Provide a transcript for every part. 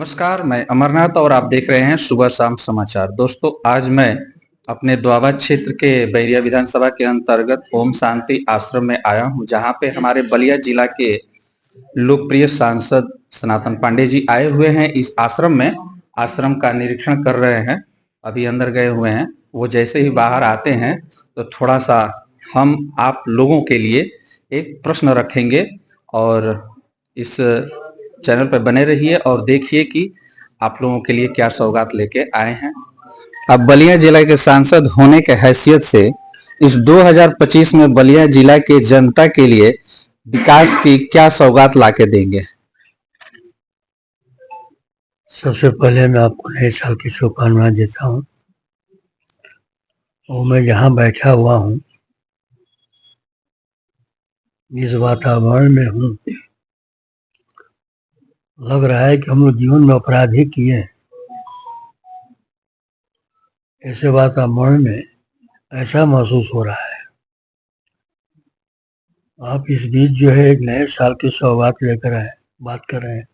नमस्कार, मैं अमरनाथ और आप देख रहे हैं सुबह शाम समाचार। दोस्तों, आज मैं अपने दोआबा क्षेत्र के बैरिया विधानसभा के अंतर्गत ओम शांति आश्रम में आया हूं, जहां पे हमारे बलिया जिला के लोकप्रिय सांसद सनातन पांडे जी आए हुए हैं। इस आश्रम में आश्रम का निरीक्षण कर रहे हैं, अभी अंदर गए हुए हैं। वो जैसे ही बाहर आते हैं तो थोड़ा सा हम आप लोगों के लिए एक प्रश्न रखेंगे और इस चैनल पर बने रहिए और देखिए कि आप लोगों के लिए क्या सौगात लेके आए हैं। अब बलिया जिला के सांसद होने के हैसियत से इस 2025 में बलिया जिला के जनता के लिए विकास की क्या सौगात लाके देंगे? सबसे पहले मैं आपको नए साल की शुभकामनाएं देता हूँ और मैं जहाँ बैठा हुआ हूँ, जिस वातावरण में हूँ, लग रहा है कि हम लोग जीवन में अपराध ही किए हैं। ऐसे वातावरण में ऐसा महसूस हो रहा है। आप इस बीच जो है एक नए साल की सौगात लेकर आए, बात कर रहे हैं।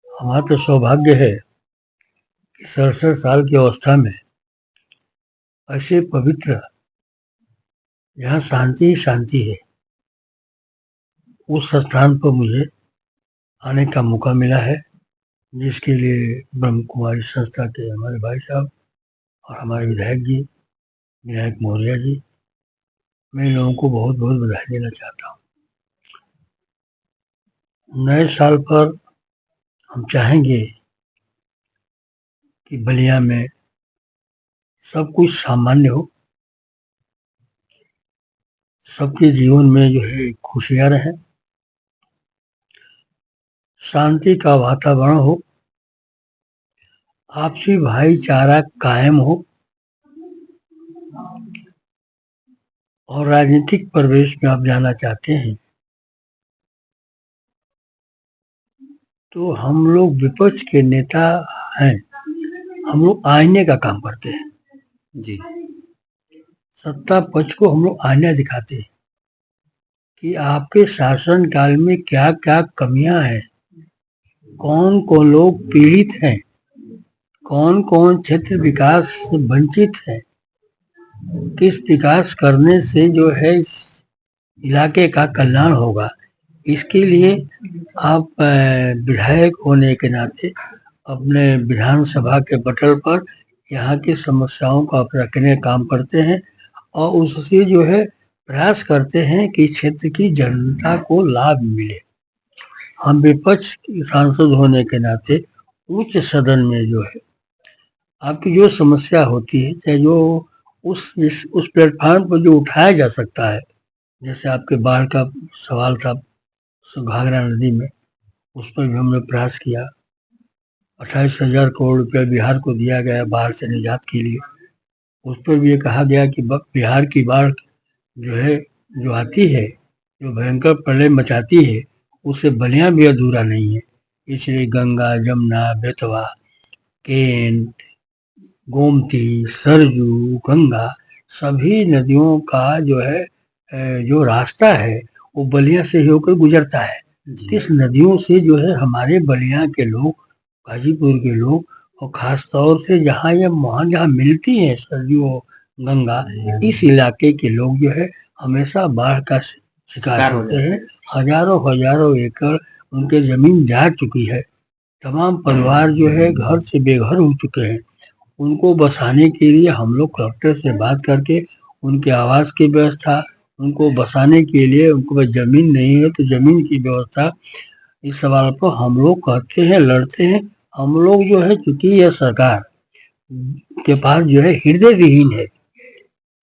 हमारा तो सौभाग्य है कि 67 साल की अवस्था में ऐसे पवित्र, जहाँ शांति ही शांति है, उस स्थान पर मुझे आने का मौका मिला है, जिसके लिए ब्रह्म कुमारी संस्था के हमारे भाई साहब और हमारे विधायक जी, विनायक मौर्य जी, मैं इन लोगों को बहुत बहुत बधाई देना चाहता हूँ। नए साल पर हम चाहेंगे कि बलिया में सब कुछ सामान्य हो, सबके जीवन में जो है खुशियाँ रहें, शांति का वातावरण हो, आपसी भाईचारा कायम हो और राजनीतिक परिवेश में आप जाना चाहते हैं तो हम लोग विपक्ष के नेता हैं, हम लोग आईने का काम करते हैं जी। सत्ता पक्ष को हम लोग आईना दिखाते हैं कि आपके शासन काल में क्या क्या कमियां हैं, कौन कौन लोग पीड़ित हैं, कौन कौन क्षेत्र विकास से वंचित है, किस विकास करने से जो है इस इलाके का कल्याण होगा। इसके लिए आप विधायक होने के नाते अपने विधानसभा के पटल पर यहाँ की समस्याओं को आप रखने का काम करते हैं और उससे जो है प्रयास करते हैं कि क्षेत्र की जनता को लाभ मिले। हम विपक्ष सांसद होने के नाते उच्च सदन में जो है आपकी जो समस्या होती है, चाहे जो उस प्लेटफॉर्म पर जो उठाया जा सकता है, जैसे आपके बाढ़ का सवाल था घाघरा नदी में, उस पर भी हमने प्रयास किया। 28,000 करोड़ रुपया बिहार को दिया गया बाढ़ से निजात के लिए। उस पर भी ये कहा गया कि बिहार की बाढ़ जो है, जो आती है, जो भयंकर प्रलय मचाती है, उससे बलिया भी अधूरा नहीं है। इसलिए गंगा, जमुना, बेतवा, केन, गोमती, सरजू, गंगा, सभी नदियों का जो है जो रास्ता है वो बलिया से होकर गुजरता है। किस नदियों से जो है हमारे बलिया के लोग, गाजीपुर के लोग, और खास तौर से जहाँ जहाँ मिलती है सरजू गंगा, इस इलाके के लोग जो है हमेशा बाढ़ का शिकार होते हैं। हजारों एकड़ उनके जमीन जा चुकी है। तमाम परिवार जो है घर से बेघर हो चुके हैं। उनको बसाने के लिए हम लोग कलेक्टर से बात करके उनके आवास की व्यवस्था, उनको बसाने के लिए, उनको जमीन नहीं है तो जमीन की व्यवस्था, इस सवाल पर हम लोग कहते हैं, लड़ते हैं। हम लोग जो है, चूंकि यह सरकार के पास जो है हृदय विहीन है,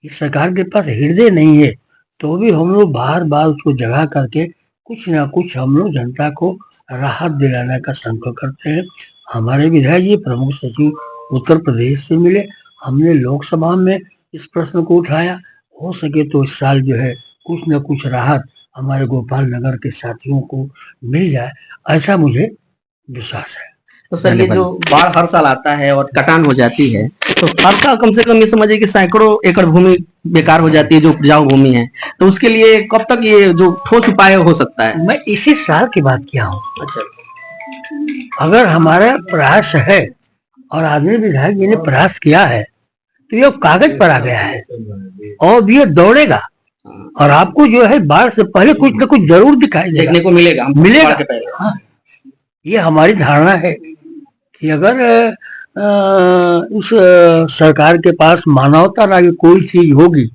इस सरकार के पास हृदय नहीं है, तो भी हम लोग बार बार उसको जगा करके कुछ ना कुछ हम लोग जनता को राहत दिलाने का संकल्प करते हैं। हमारे विधायक जी प्रमुख सचिव उत्तर प्रदेश से मिले, हमने लोकसभा में इस प्रश्न को उठाया। हो सके तो इस साल जो है कुछ न कुछ राहत हमारे गोपाल नगर के साथियों को मिल जाए, ऐसा मुझे विश्वास है। तो सर, ये जो बाढ़ हर साल आता है और कटान हो जाती है, तो हर साल कम से कम ये समझिए कि सैकड़ों एकड़ भूमि बेकार हो जाती है, जो उपजाऊ भूमि है। तो उसके लिए कब तक ये जो ठोस उपाय हो सकता है? मैं इसी साल की बात किया हूँ। अच्छा। अगर हमारा प्रयास है और आदमी विधायक जी ने प्रयास किया है तो ये कागज पर आ गया है और ये दौड़ेगा और आपको जो है बाढ़ से पहले कुछ न कुछ जरूर दिखाई देगा, देखने को मिलेगा, हम मिलेगा। बाढ़ के पहले। हाँ, ये हमारी धारणा है कि अगर इस सरकार के पास मानवता नाम की कोई चीज होगी